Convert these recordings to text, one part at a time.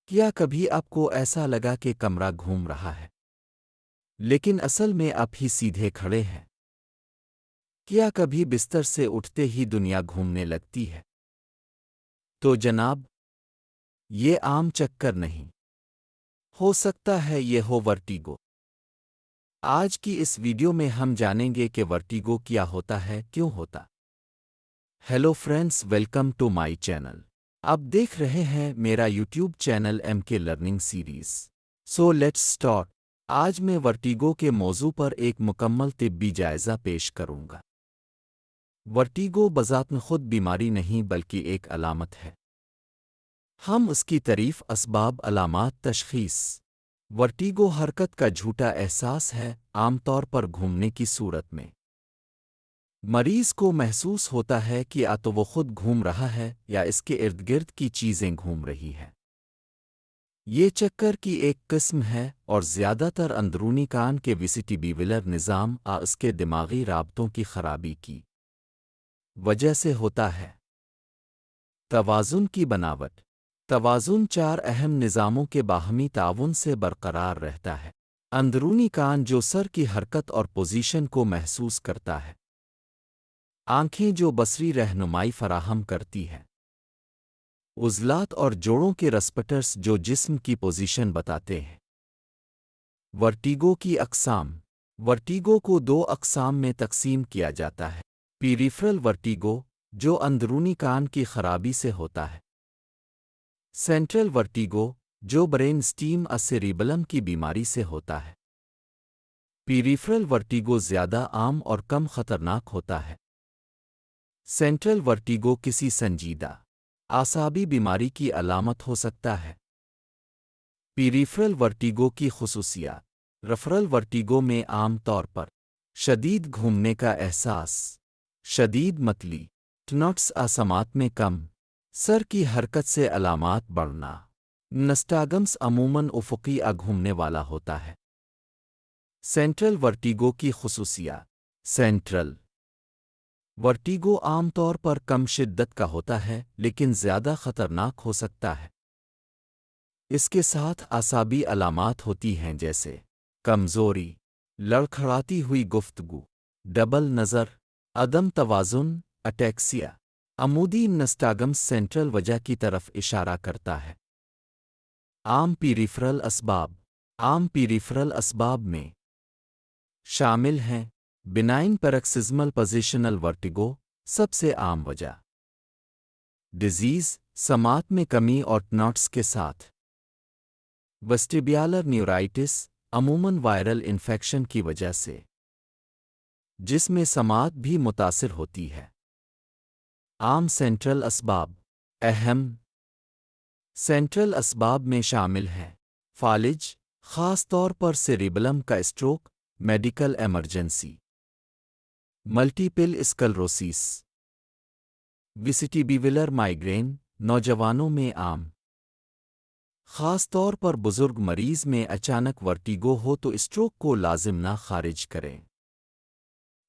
کیا کبھی آپ کو ایسا لگا کہ کمرہ گھوم رہا ہے لیکن اصل میں آپ ہی سیدھے کھڑے ہیں؟ کیا کبھی بستر سے اٹھتے ہی دنیا گھومنے لگتی ہے؟ تو جناب، یہ عام چکر نہیں ہو سکتا ہے، یہ ہو ورٹیگو۔ آج کی اس ویڈیو میں ہم جانیں گے کہ ورٹیگو کیا ہوتا ہے، کیوں ہوتا۔ Hello friends, welcome to my channel. آپ دیکھ رہے ہیں میرا YouTube channel M K learning series. So let's start. آج میں ورٹیگو کے موضوع پر ایک مکمل طبی جائزہ پیش کروں گا۔ ورٹیگو بذات خود بیماری نہیں بلکہ ایک علامت ہے۔ ہم اس کی تعریف، اسباب، علامات، تشخیص۔ ورٹیگو حرکت کا جھوٹا احساس ہے، عام طور پر گھومنے کی صورت میں۔ مریض کو محسوس ہوتا ہے کہ یا تو وہ خود گھوم رہا ہے یا اس کے ارد گرد کی چیزیں گھوم رہی ہیں۔ یہ چکر کی ایک قسم ہے اور زیادہ تر اندرونی کان کے ویسٹیبیولر نظام اس کے دماغی رابطوں کی خرابی کی وجہ سے ہوتا ہے۔ توازن کی بناوٹ۔ توازن چار اہم نظاموں کے باہمی تعاون سے برقرار رہتا ہے۔ اندرونی کان جو سر کی حرکت اور پوزیشن کو محسوس کرتا ہے۔ آنکھیں جو بصری رہنمائی فراہم کرتی ہیں۔ عضلات اور جوڑوں کے رسپٹرس جو جسم کی پوزیشن بتاتے ہیں۔ ورٹیگو کی اقسام۔ ورٹیگو کو دو اقسام میں تقسیم کیا جاتا ہے۔ پیریفرل ورٹیگو، جو اندرونی کان کی خرابی سے ہوتا ہے۔ سینٹرل ورٹیگو، جو برین سٹیم سیریبلم کی بیماری سے ہوتا ہے۔ پیریفرل ورٹیگو زیادہ عام اور کم خطرناک ہوتا ہے۔ سینٹرل ورٹیگو کسی سنجیدہ اعصابی بیماری کی علامت ہو سکتا ہے۔ پیریفرل ورٹیگو کی خصوصیات۔ ریفرل ورٹیگو میں عام طور پر شدید گھومنے کا احساس، شدید متلی، ٹنوٹس سماعت میں کم، سر کی حرکت سے علامات بڑھنا۔ نسٹاگمس عموماً افقی گھومنے والا ہوتا ہے۔ سینٹرل ورٹیگو کی خصوصیات۔ سینٹرل ورٹیگو عام طور پر کم شدت کا ہوتا ہے لیکن زیادہ خطرناک ہو سکتا ہے۔ اس کے ساتھ اعصابی علامات ہوتی ہیں جیسے کمزوری، لڑکھڑاتی ہوئی گفتگو، ڈبل نظر، عدم توازن، اٹیکسیا۔ عمودی نسٹاگمس سینٹرل وجہ کی طرف اشارہ کرتا ہے۔ عام پیریفرل اسباب۔ عام پیریفرل اسباب میں شامل ہیں بنائن پیرکسزمل پوزیشنل ورٹیگو، سب سے عام وجہ۔ ڈیزیز، سماعت میں کمی اور ٹنوٹس کے ساتھ۔ ویسٹیبیولر نیورائٹس، عموماً وائرل انفیکشن کی وجہ سے، جس میں سماعت بھی متاثر ہوتی ہے۔ عام سینٹرل اسباب۔ اہم سینٹرل اسباب میں شامل ہیں فالج، خاص طور پر سیریبلم کا stroke, medical emergency, multiple sclerosis, vestibular migraine, نوجوانوں میں عام۔ خاص طور پر بزرگ مریض میں اچانک ورٹیگو ہو تو اسٹروک کو لازم نہ خارج کریں۔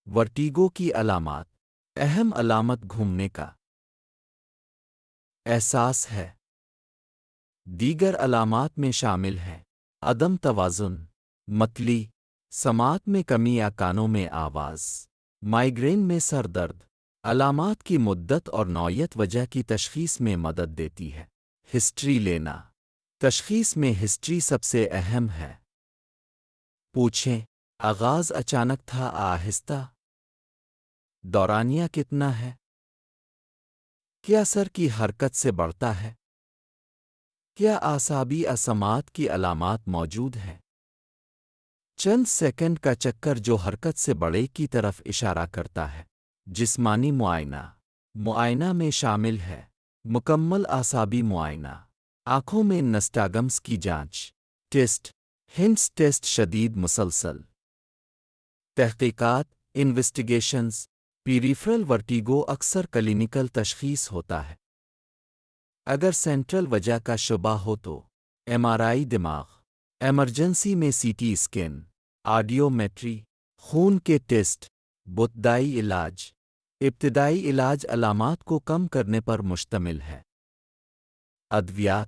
ورٹیگو کی علامات۔ اہم علامت گھومنے کا احساس ہے۔ دیگر علامات میں شامل ہیں عدم توازن، متلی، سماعت میں کمی یا کانوں میں آواز، مائیگرین میں سر درد۔ علامات کی مدت اور نوعیت وجہ کی تشخیص میں مدد دیتی ہے۔ ہسٹری لینا۔ تشخیص میں ہسٹری سب سے اہم ہے۔ پوچھیں، آغاز اچانک تھا، آہستہ؟ دورانیہ کتنا ہے؟ کیا سر کی حرکت سے بڑھتا ہے؟ کیا اعصابی سماعت کی علامات موجود ہیں؟ چند سیکنڈ کا چکر جو حرکت سے بڑے کی طرف اشارہ کرتا ہے۔ جسمانی معائنہ۔ معائنہ میں شامل ہے مکمل اعصابی معائنہ، آنکھوں میں نسٹاگمس کی جانچ، ٹیسٹ، ہنٹس ٹیسٹ شدید مسلسل، تحقیقات، انویسٹیگیشنز۔ پیریفرل ورٹیگو اکثر کلینیکل تشخیص ہوتا ہے۔ اگر سینٹرل وجہ کا شبہ ہو تو ایم آر آئی دماغ، ایمرجنسی میں سی ٹی اسکین، آڈیومیٹری، خون کے ٹیسٹ۔ ابتدائی علاج۔ ابتدائی علاج علامات کو کم کرنے پر مشتمل ہے۔ ادویات۔